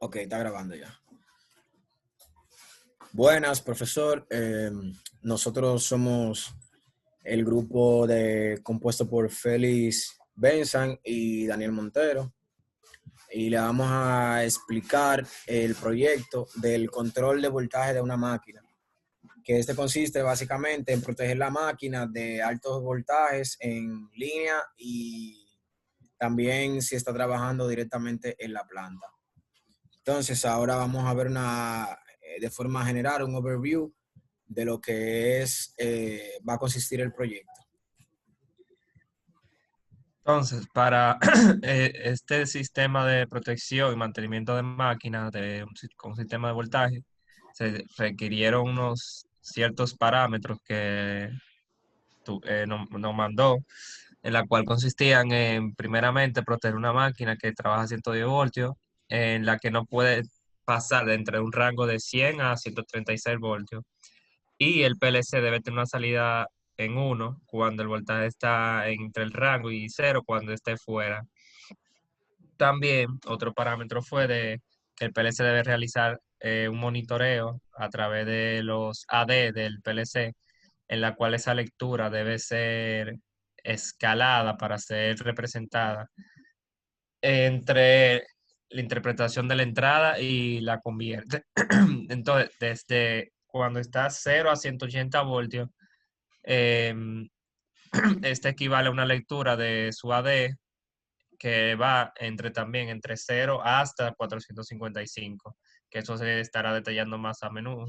Ok, está grabando ya. Buenas, profesor. Nosotros somos el grupo compuesto por Félix Benzan y Daniel Montero. Y le vamos a explicar el proyecto del control de voltaje de una máquina. Que este consiste básicamente en proteger la máquina de altos voltajes en línea y también si está trabajando directamente en la planta. Entonces, ahora vamos a ver de forma general un overview de lo que va a consistir el proyecto. Entonces, para este sistema de protección y mantenimiento de máquinas con un sistema de voltaje, se requirieron unos ciertos parámetros que nos mandó, en la cual consistían en, primeramente, proteger una máquina que trabaja a 110 voltios, en la que no puede pasar de entre un rango de 100 a 136 voltios. Y el PLC debe tener una salida en 1 cuando el voltaje está entre el rango y 0 cuando esté fuera. También otro parámetro fue de que el PLC debe realizar un monitoreo a través de los AD del PLC, en la cual esa lectura debe ser escalada para ser representada entre la interpretación de la entrada y la convierte. Entonces, desde cuando está 0 a 180 voltios, em, este equivale a una lectura de su AD que va también entre 0 hasta 455, que eso se estará detallando más a menudo,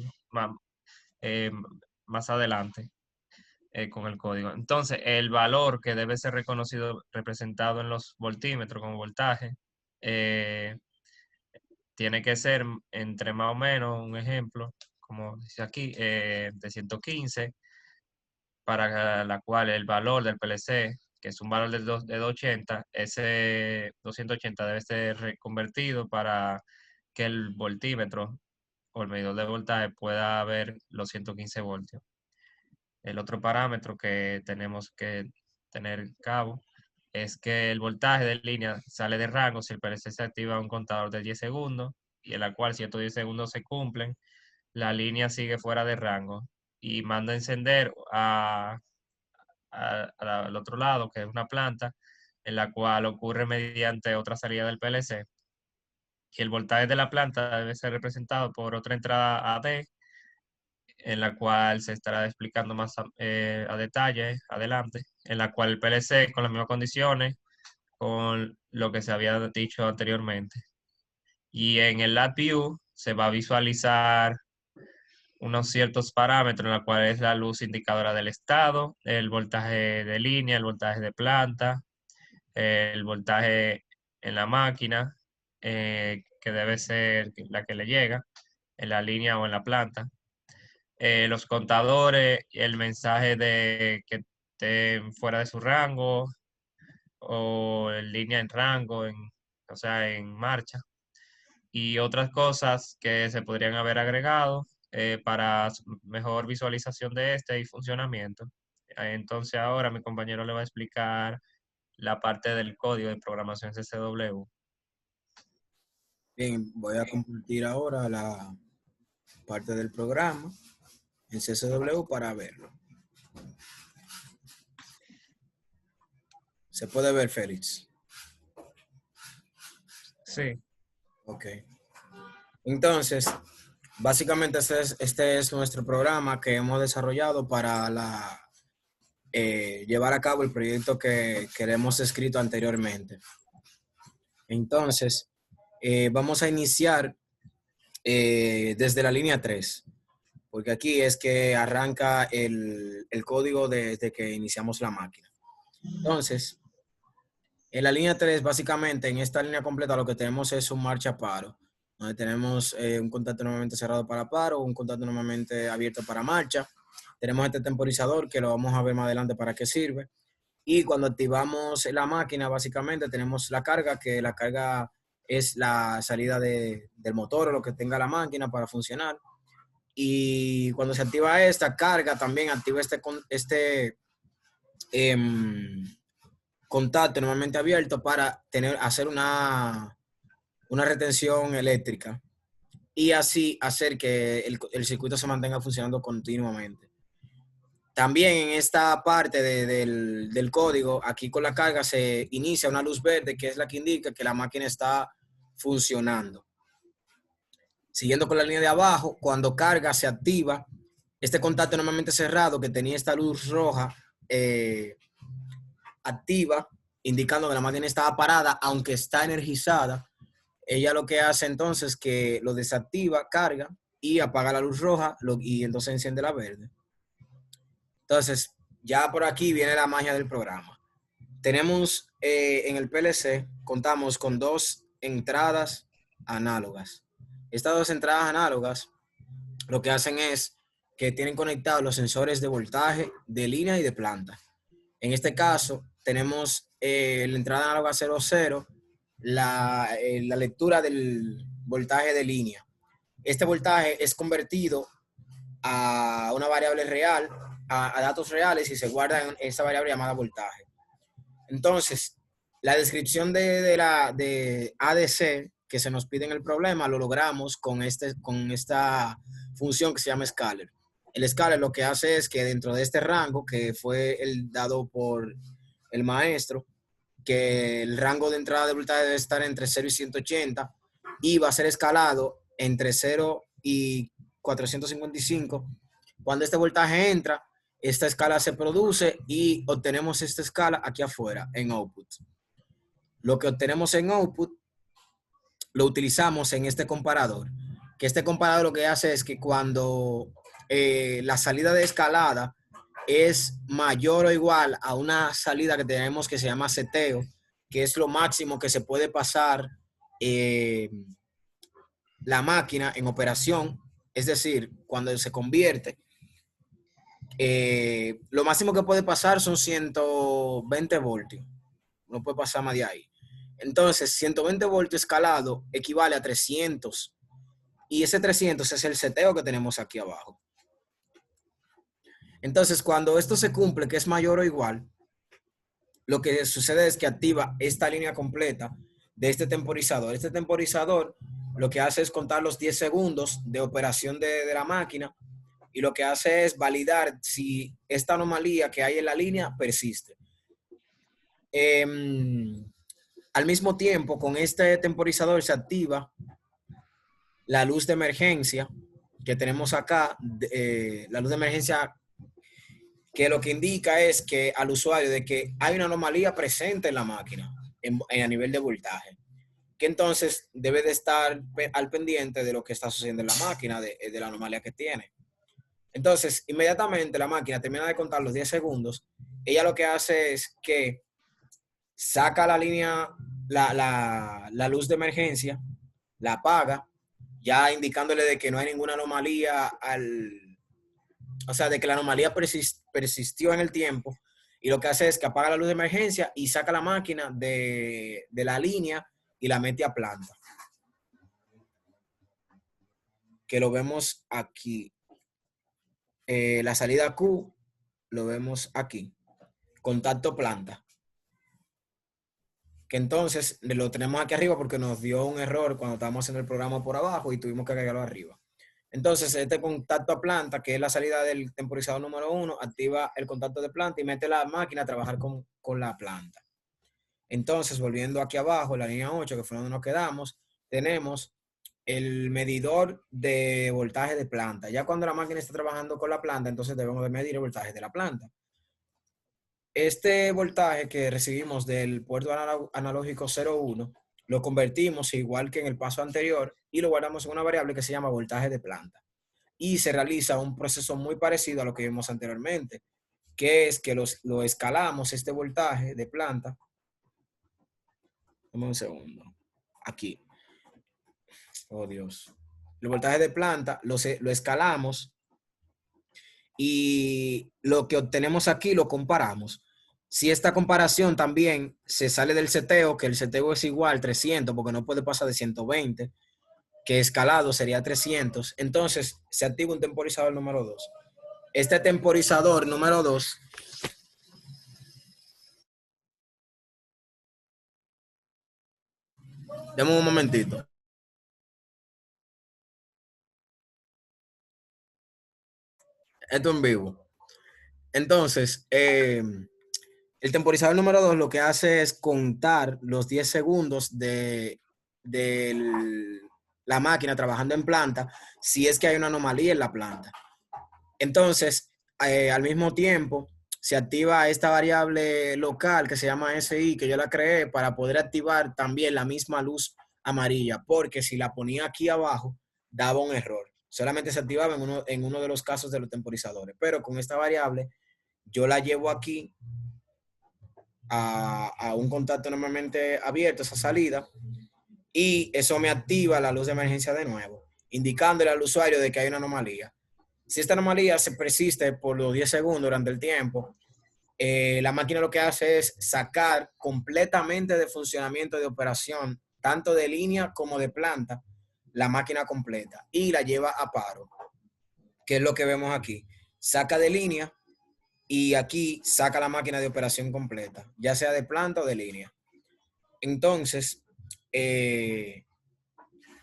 eh, más adelante con el código. Entonces, el valor que debe ser reconocido, representado en los voltímetros como voltaje, eh, tiene que ser entre más o menos, un ejemplo, como dice aquí, de 115, para la cual el valor del PLC, que es un valor de 280, ese 280 debe ser reconvertido para que el voltímetro o el medidor de voltaje pueda ver los 115 voltios. El otro parámetro que tenemos que tener en cabo es que el voltaje de línea sale de rango si el PLC se activa un contador de 10 segundos y en la cual si estos 10 segundos se cumplen, la línea sigue fuera de rango y manda a encender al otro lado, que es una planta, en la cual ocurre mediante otra salida del PLC. Y el voltaje de la planta debe ser representado por otra entrada AD, en la cual se estará explicando más a detalle adelante, en la cual el PLC con las mismas condiciones, con lo que se había dicho anteriormente. Y en el LabVIEW se va a visualizar unos ciertos parámetros, en la cual es la luz indicadora del estado, el voltaje de línea, el voltaje de planta, el voltaje en la máquina, que debe ser la que le llega, en la línea o en la planta. Los contadores, el mensaje de que estén fuera de su rango o en línea en rango, o sea, en marcha. Y otras cosas que se podrían haber agregado para mejor visualización de este y funcionamiento. Entonces ahora mi compañero le va a explicar la parte del código de programación CCW. Bien, voy a compartir ahora la parte del programa en CSW para verlo. ¿Se puede ver, Félix? Sí. Ok. Entonces, básicamente este es nuestro programa que hemos desarrollado para llevar a cabo el proyecto que le hemos escrito anteriormente. Entonces, vamos a iniciar desde la línea 3, porque aquí es que arranca el código desde que iniciamos la máquina. Entonces, en la línea 3, básicamente, en esta línea completa, lo que tenemos es un marcha paro, donde tenemos un contacto normalmente cerrado para paro, un contacto normalmente abierto para marcha. Tenemos este temporizador que lo vamos a ver más adelante para qué sirve. Y cuando activamos la máquina, básicamente tenemos la carga, que la carga es la salida del motor o lo que tenga la máquina para funcionar. Y cuando se activa esta carga, también activa este contacto normalmente abierto para hacer una retención eléctrica y así hacer que el circuito se mantenga funcionando continuamente. También en esta parte del código, aquí con la carga se inicia una luz verde que es la que indica que la máquina está funcionando. Siguiendo con la línea de abajo, cuando carga se activa este contacto normalmente cerrado que tenía esta luz roja activa, indicando que la máquina estaba parada, aunque está energizada. Ella lo que hace entonces es que lo desactiva, carga y apaga la luz roja y entonces enciende la verde. Entonces, ya por aquí viene la magia del programa. Tenemos en el PLC, contamos con 2 entradas análogas. Estas 2 entradas análogas lo que hacen es que tienen conectados los sensores de voltaje, de línea y de planta. En este caso, tenemos la entrada análoga 00, la lectura del voltaje de línea. Este voltaje es convertido a una variable real, a datos reales y se guarda en esa variable llamada voltaje. Entonces, la descripción de ADC que se nos pide en el problema lo logramos con esta función que se llama scaler. El scaler lo que hace es que dentro de este rango, que fue el dado por el maestro, que el rango de entrada de voltaje debe estar entre 0 y 180 y va a ser escalado entre 0 y 455. Cuando este voltaje entra, esta escala se produce y obtenemos esta escala aquí afuera en output. Lo que obtenemos en output lo utilizamos en este comparador, que este comparador lo que hace es que cuando la salida de escalada es mayor o igual a una salida que tenemos que se llama seteo, que es lo máximo que se puede pasar la máquina en operación, es decir, cuando se convierte, lo máximo que puede pasar son 120 voltios, no puede pasar más de ahí. Entonces, 120 voltios escalado equivale a 300 y ese 300 es el seteo que tenemos aquí abajo. Entonces, cuando esto se cumple, que es mayor o igual, lo que sucede es que activa esta línea completa de este temporizador. Este temporizador lo que hace es contar los 10 segundos de operación de la máquina y lo que hace es validar si esta anomalía que hay en la línea persiste. Al mismo tiempo, con este temporizador se activa la luz de emergencia que tenemos acá, la luz de emergencia que lo que indica es que al usuario de que hay una anomalía presente en la máquina a nivel de voltaje, que entonces debe de estar al pendiente de lo que está sucediendo en la máquina, de la anomalía que tiene. Entonces, inmediatamente la máquina termina de contar los 10 segundos, ella lo que hace es que saca la línea, la luz de emergencia, la apaga, ya indicándole de que no hay ninguna anomalía o sea, de que la anomalía persistió en el tiempo, y lo que hace es que apaga la luz de emergencia y saca la máquina de la línea y la mete a planta. Que lo vemos aquí. La salida Q lo vemos aquí. Contacto planta. Que entonces lo tenemos aquí arriba porque nos dio un error cuando estábamos haciendo el programa por abajo y tuvimos que cargarlo arriba. Entonces, este contacto a planta, que es la salida del temporizador número 1, activa el contacto de planta y mete la máquina a trabajar con la planta. Entonces, volviendo aquí abajo, la línea 8, que fue donde nos quedamos, tenemos el medidor de voltaje de planta. Ya cuando la máquina está trabajando con la planta, entonces debemos de medir el voltaje de la planta. Este voltaje que recibimos del puerto analógico 01 lo convertimos igual que en el paso anterior y lo guardamos en una variable que se llama voltaje de planta. Y se realiza un proceso muy parecido a lo que vimos anteriormente, que es que lo escalamos este voltaje de planta. Dame un segundo. Aquí. Oh, Dios. El voltaje de planta lo escalamos y lo que obtenemos aquí lo comparamos. Si esta comparación también se sale del seteo, que el seteo es igual 300, porque no puede pasar de 120, que escalado sería 300, entonces se activa un temporizador número 2. Este temporizador número 2 Deme un momentito. Esto en vivo. Entonces, el temporizador número 2 lo que hace es contar los 10 segundos de la máquina trabajando en planta si es que hay una anomalía en la planta. Entonces, al mismo tiempo, se activa esta variable local que se llama SI, que yo la creé para poder activar también la misma luz amarilla, porque si la ponía aquí abajo, daba un error. Solamente se activaba en uno de los casos de los temporizadores. Pero con esta variable, yo la llevo aquí a un contacto normalmente abierto, esa salida, y eso me activa la luz de emergencia de nuevo, indicándole al usuario de que hay una anomalía. Si esta anomalía se persiste por los 10 segundos durante el tiempo, la máquina lo que hace es sacar completamente de funcionamiento de operación, tanto de línea como de planta, la máquina completa y la lleva a paro, que es lo que vemos aquí. Saca de línea y aquí saca la máquina de operación completa, ya sea de planta o de línea. Entonces,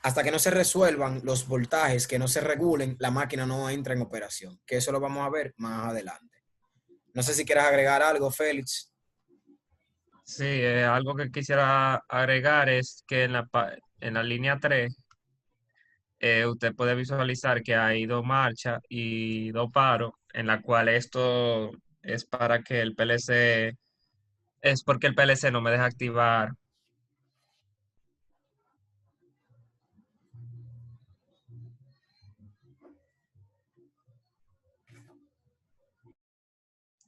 hasta que no se resuelvan los voltajes, que no se regulen, la máquina no entra en operación, que eso lo vamos a ver más adelante. No sé si quieres agregar algo, Félix. Sí, algo que quisiera agregar es que en la línea 3 usted puede visualizar que hay dos marchas y dos paros, en la cual esto es para que el PLC, es porque el PLC no me deja activar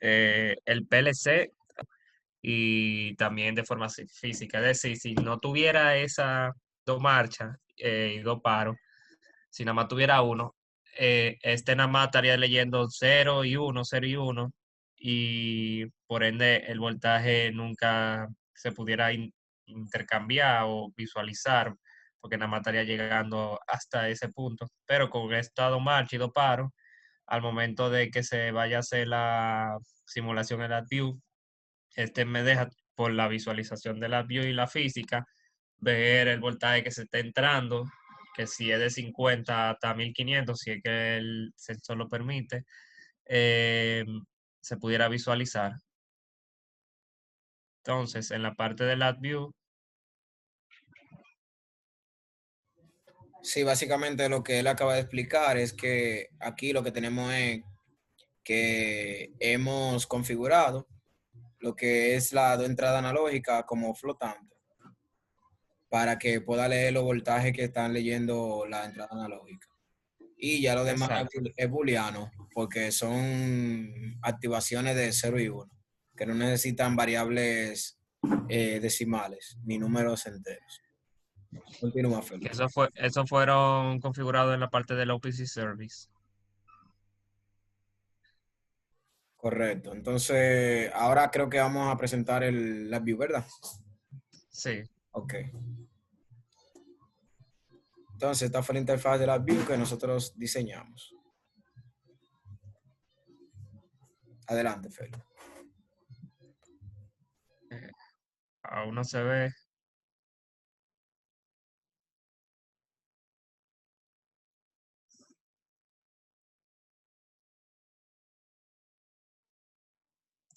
el PLC y también de forma física. Es decir, si no tuviera esas dos marchas y dos paros, si nada más tuviera uno, este nada más estaría leyendo 0 y 1, 0 y 1, y por ende el voltaje nunca se pudiera intercambiar o visualizar, porque nada más estaría llegando hasta ese punto. Pero con estas dos marchas y dos paros, al momento de que se vaya a hacer la simulación en la view, este me deja por la visualización de la view y la física ver el voltaje que se está entrando, que si es de 50 hasta 1500, si es que el sensor lo permite, eh, se pudiera visualizar. Entonces, en la parte de la view, Sí, básicamente lo que él acaba de explicar es que aquí lo que tenemos es que hemos configurado lo que es la entrada analógica como flotante para que pueda leer los voltajes que están leyendo la entrada analógica. Y ya lo demás exacto, es booleano, porque son activaciones de 0 y 1, que no necesitan variables decimales ni números enteros. Continúa, que Félix. eso fueron configurados en la parte del OPC Service. Correcto. Entonces, ahora creo que vamos a presentar la view, ¿verdad? Sí, Ok. Entonces, esta fue la interfaz de la view que nosotros diseñamos. Adelante, Félix. eh, aún no se ve.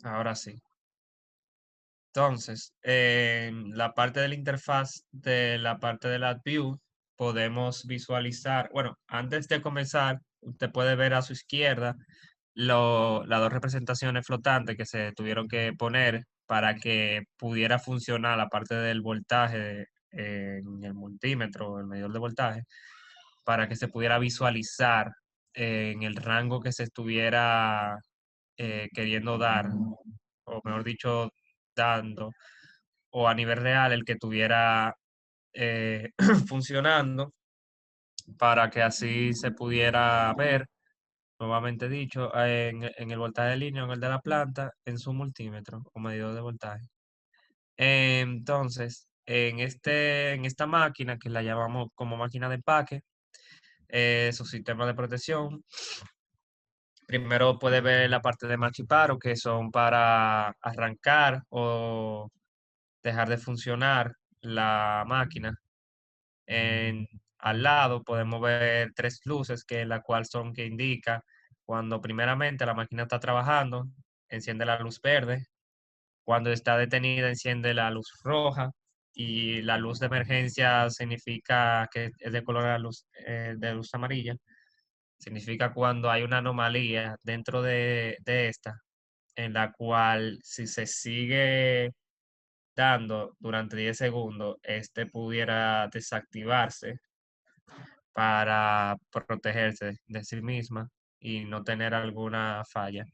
Ahora sí. Entonces, en la parte de la interfaz de la parte de la view, podemos visualizar, bueno, antes de comenzar, usted puede ver a su izquierda las dos representaciones flotantes que se tuvieron que poner para que pudiera funcionar la parte del voltaje en el multímetro, el medidor de voltaje, para que se pudiera visualizar en el rango que se estuviera queriendo dar, o mejor dicho, dando, o a nivel real el que estuviera funcionando, para que así se pudiera ver, nuevamente dicho, en el voltaje de línea o en el de la planta, en su multímetro o medidor de voltaje. Entonces, en esta máquina, que la llamamos como máquina de empaque, su sistema de protección, primero puede ver la parte de marcha y paro, que son para arrancar o dejar de funcionar la máquina. Al lado podemos ver tres luces que la cual son que indica cuando primeramente la máquina está trabajando, enciende la luz verde. Cuando está detenida, enciende la luz roja. Y la luz de emergencia significa que es de color de luz amarilla. Significa cuando hay una anomalía dentro de esta, en la cual si se sigue dando durante 10 segundos, este pudiera desactivarse para protegerse de sí misma y no tener alguna falla.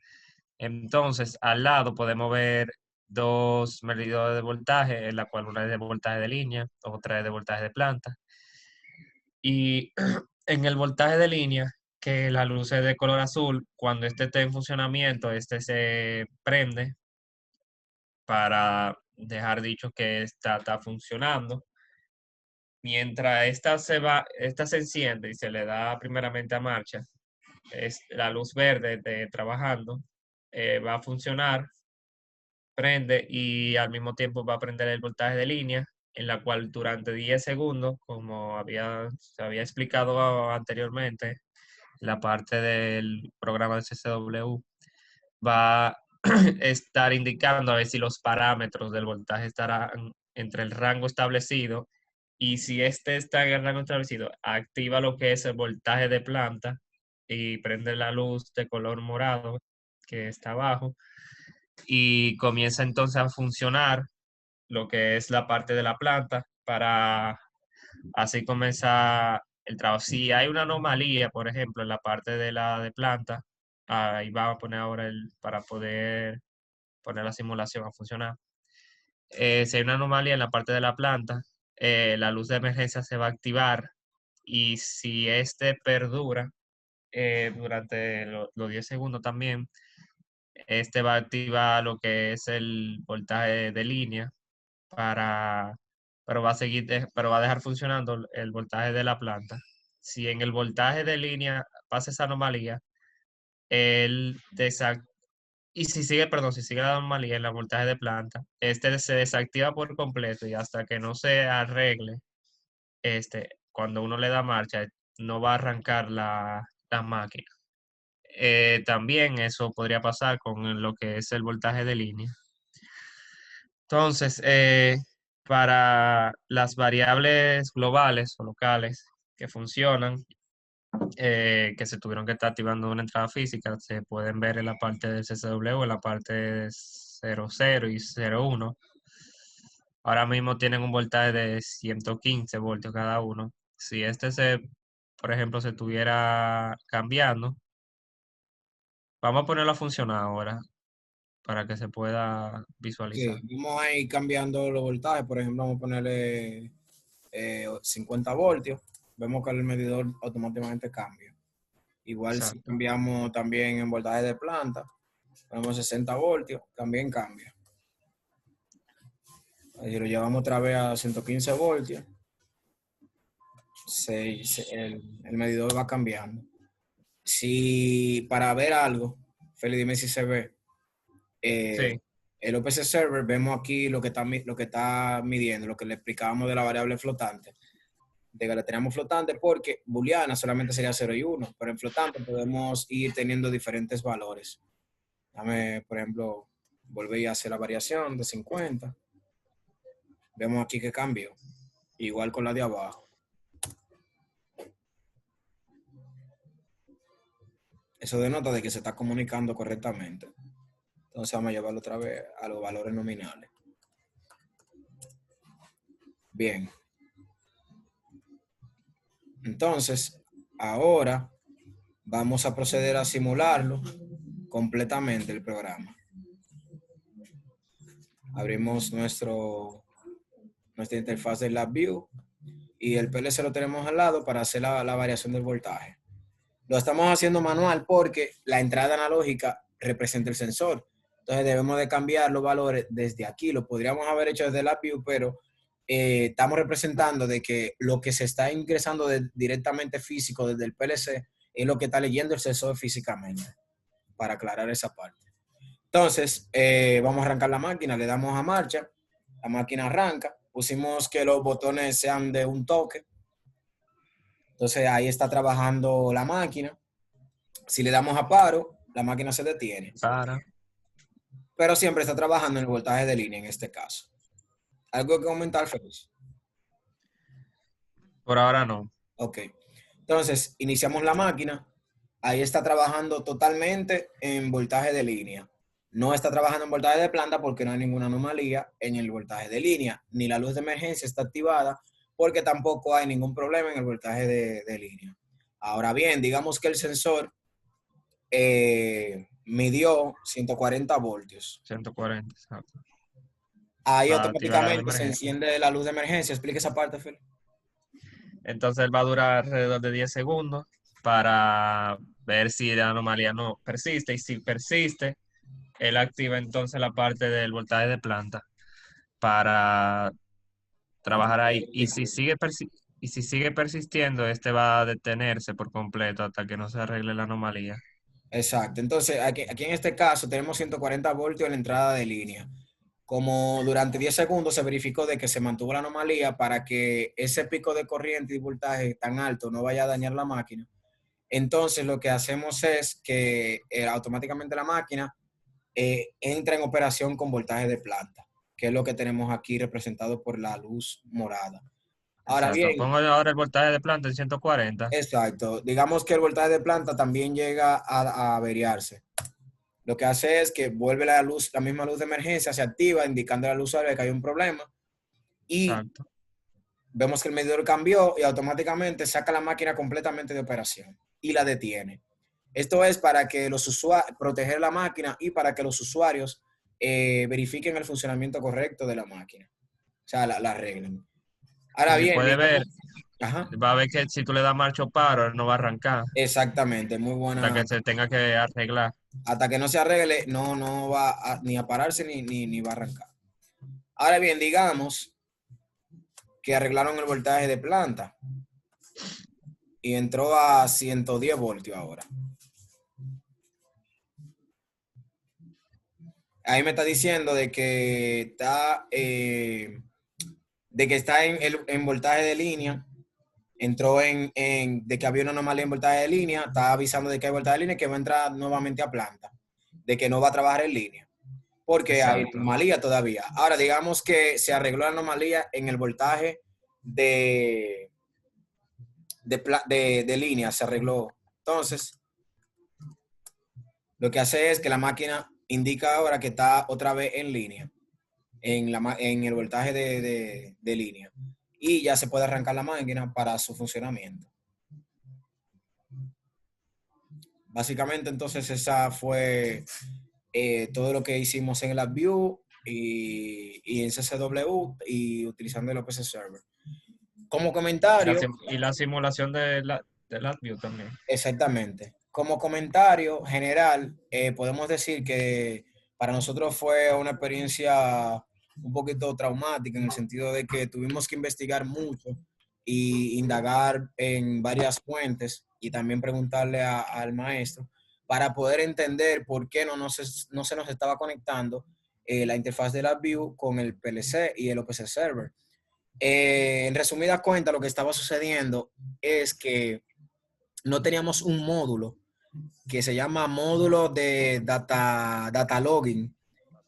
Entonces, al lado podemos ver dos medidores de voltaje, en la cual una es de voltaje de línea, otra es de voltaje de planta. Y en el voltaje de línea, que la luz es de color azul, cuando este esté en funcionamiento, este se prende para dejar dicho que está funcionando. Mientras esta se enciende y se le da primeramente a marcha, es la luz verde de trabajando, va a funcionar, prende y al mismo tiempo va a prender el voltaje de línea, en la cual durante 10 segundos, como se había explicado anteriormente, la parte del programa de CCW, va a estar indicando a ver si los parámetros del voltaje estarán entre el rango establecido, y si este está en el rango establecido, activa lo que es el voltaje de planta y prende la luz de color morado que está abajo, y comienza entonces a funcionar lo que es la parte de la planta para así comenzar el trabajo. Si hay una anomalía, por ejemplo, en la parte de la de planta, ahí vamos a poner ahora para poder poner la simulación a funcionar. Si hay una anomalía en la parte de la planta, la luz de emergencia se va a activar, y si este perdura durante los 10 segundos también, este va a activar lo que es el voltaje de línea para, pero va a pero va a dejar funcionando el voltaje de la planta. Si en el voltaje de línea pasa esa anomalía, el y si sigue, perdón, si sigue la anomalía en la voltaje de planta, este se desactiva por completo, y hasta que no se arregle, cuando uno le da marcha, no va a arrancar la máquina. También eso podría pasar con lo que es el voltaje de línea. Entonces, para las variables globales o locales que funcionan, que se tuvieron que estar activando una entrada física, se pueden ver en la parte del CCW, en la parte 00 y 01. Ahora mismo tienen un voltaje de 115 voltios cada uno. Si por ejemplo, se estuviera cambiando, vamos a ponerlo a funcionar ahora para que se pueda visualizar. Ok, vamos a ir cambiando los voltajes. Por ejemplo, vamos a ponerle 50 voltios. Vemos que el medidor automáticamente cambia. Igual si Exacto. cambiamos también en voltaje de planta, ponemos 60 voltios, también cambia. Si lo llevamos otra vez a 115 voltios, el medidor va cambiando. Si para ver algo, Feli, dime si se ve, Sí, el OPC Server, vemos aquí lo que está midiendo, lo que le explicábamos de la variable flotante, de que la tenemos flotante porque booleana solamente sería 0 y 1, pero en flotante podemos ir teniendo diferentes valores. Dame, por ejemplo, volver a hacer la variación de 50. Vemos aquí que cambió, igual con la de abajo. Eso denota de que se está comunicando correctamente. Entonces vamos a llevarlo otra vez a los valores nominales. Bien. Entonces, ahora vamos a proceder a simularlo completamente el programa. Abrimos nuestra interfaz de LabVIEW y el PLC lo tenemos al lado para hacer la variación del voltaje. Lo estamos haciendo manual porque la entrada analógica representa el sensor. Entonces debemos de cambiar los valores desde aquí. Lo podríamos haber hecho desde LabVIEW, pero estamos representando de que lo que se está ingresando directamente físico desde el PLC es lo que está leyendo el sensor físicamente, para aclarar esa parte. Entonces, vamos a arrancar la máquina, le damos a marcha, la máquina arranca pusimos que los botones sean de un toque. Entonces ahí está trabajando la máquina. Si le damos a paro, la máquina se detiene. Pero siempre está trabajando en el voltaje de línea en este caso. ¿Algo que comentar, Félix? Por ahora no. Ok. Entonces, iniciamos la máquina. Ahí está trabajando totalmente en voltaje de línea. No está trabajando en voltaje de planta porque no hay ninguna anomalía en el voltaje de línea. Ni la luz de emergencia está activada porque tampoco hay ningún problema en el voltaje de línea. Ahora bien, digamos que el sensor midió 140 voltios. 140, exacto. Ahí Para activar la automáticamente se emergencia. enciende la luz de emergencia. Explica esa parte, Phil. Entonces él va a durar alrededor de 10 segundos para ver si la anomalía no persiste. Y si persiste, él activa entonces la parte del voltaje de planta para trabajar ahí. Y si sigue persistiendo, este va a detenerse por completo hasta que no se arregle la anomalía. Exacto. Entonces, aquí en este caso tenemos 140 voltios en la entrada de línea. Como durante 10 segundos se verificó de que se mantuvo la anomalía para que ese pico de corriente y voltaje tan alto no vaya a dañar la máquina. Entonces, lo que hacemos es que automáticamente la máquina entra en operación con voltaje de planta, que es lo que tenemos aquí representado por la luz morada. Ahora Exacto. bien, Pongo ahora el voltaje de planta en 140. exacto, digamos que el voltaje de planta también llega a averiarse. Lo que hace es que vuelve la luz, la misma luz de emergencia se activa, indicando al usuario que hay un problema y Exacto. vemos que el medidor cambió y automáticamente saca la máquina completamente de operación y la detiene. Esto es para que los usuarios, proteger la máquina y para que los usuarios verifiquen el funcionamiento correcto de la máquina. O sea, la arreglen. Ahora Y si bien, puede ver, ajá, va a ver que si tú le das marcha o paro, él no va a arrancar exactamente, muy hasta buena. que se tenga que arreglar. Hasta que no se arregle, no va ni a pararse ni va a arrancar. Ahora bien, digamos que arreglaron el voltaje de planta y entró a 110 voltios ahora. Ahí me está diciendo de que está en voltaje de línea, entró de que había una anomalía en voltaje de línea, está avisando de que hay voltaje de línea y que va a entrar nuevamente a planta, de que no va a trabajar en línea, porque hay Exacto. anomalía todavía. Ahora, digamos que se arregló la anomalía en el voltaje de, de línea, se arregló. Entonces, lo que hace es que la máquina indica ahora que está otra vez en línea, en el voltaje de línea. Y ya se puede arrancar la máquina para su funcionamiento. Básicamente, entonces, esa fue todo lo que hicimos en el AppView y en CCW y utilizando el OPC Server. Como comentario, Y la simulación de LabVIEW también. exactamente. Como comentario general, podemos decir que para nosotros fue una experiencia un poquito traumática en el sentido de que tuvimos que investigar mucho y indagar en varias fuentes y también preguntarle al maestro para poder entender por qué no se nos estaba conectando la interfaz de LabVIEW con el PLC y el OPC Server. En resumidas cuentas, lo que estaba sucediendo es que no teníamos un módulo que se llama módulo de data logging,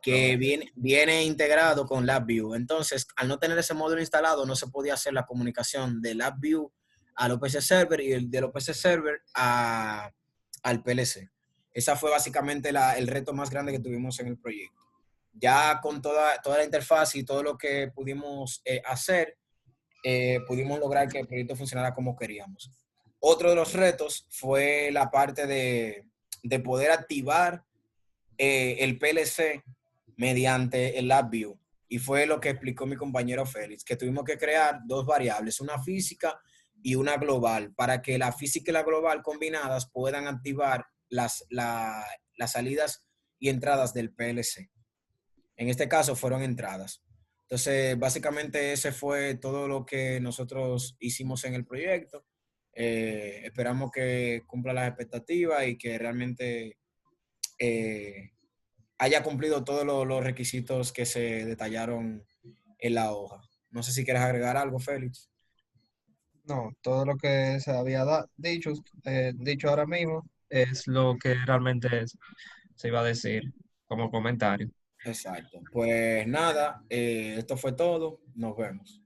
que viene integrado con LabVIEW. Entonces, al no tener ese módulo instalado, no se podía hacer la comunicación de LabVIEW al OPC Server y el del OPC Server al PLC. Esa fue básicamente el reto más grande que tuvimos en el proyecto. Ya con toda la interfaz y todo lo que pudimos hacer, pudimos lograr que el proyecto funcionara como queríamos. Otro de los retos fue la parte de poder activar el PLC mediante el LabVIEW. Y fue lo que explicó mi compañero Félix, que tuvimos que crear dos variables, una física y una global, para que la física y la global combinadas puedan activar las salidas y entradas del PLC. En este caso fueron entradas. Entonces, básicamente ese fue todo lo que nosotros hicimos en el proyecto. Esperamos que cumpla las expectativas y que realmente haya cumplido todos los requisitos que se detallaron en la hoja. No sé si quieres agregar algo, Félix. No, todo lo que se había dicho ahora mismo es lo que realmente se iba a decir como comentario. Exacto. Pues nada, esto fue todo. Nos vemos.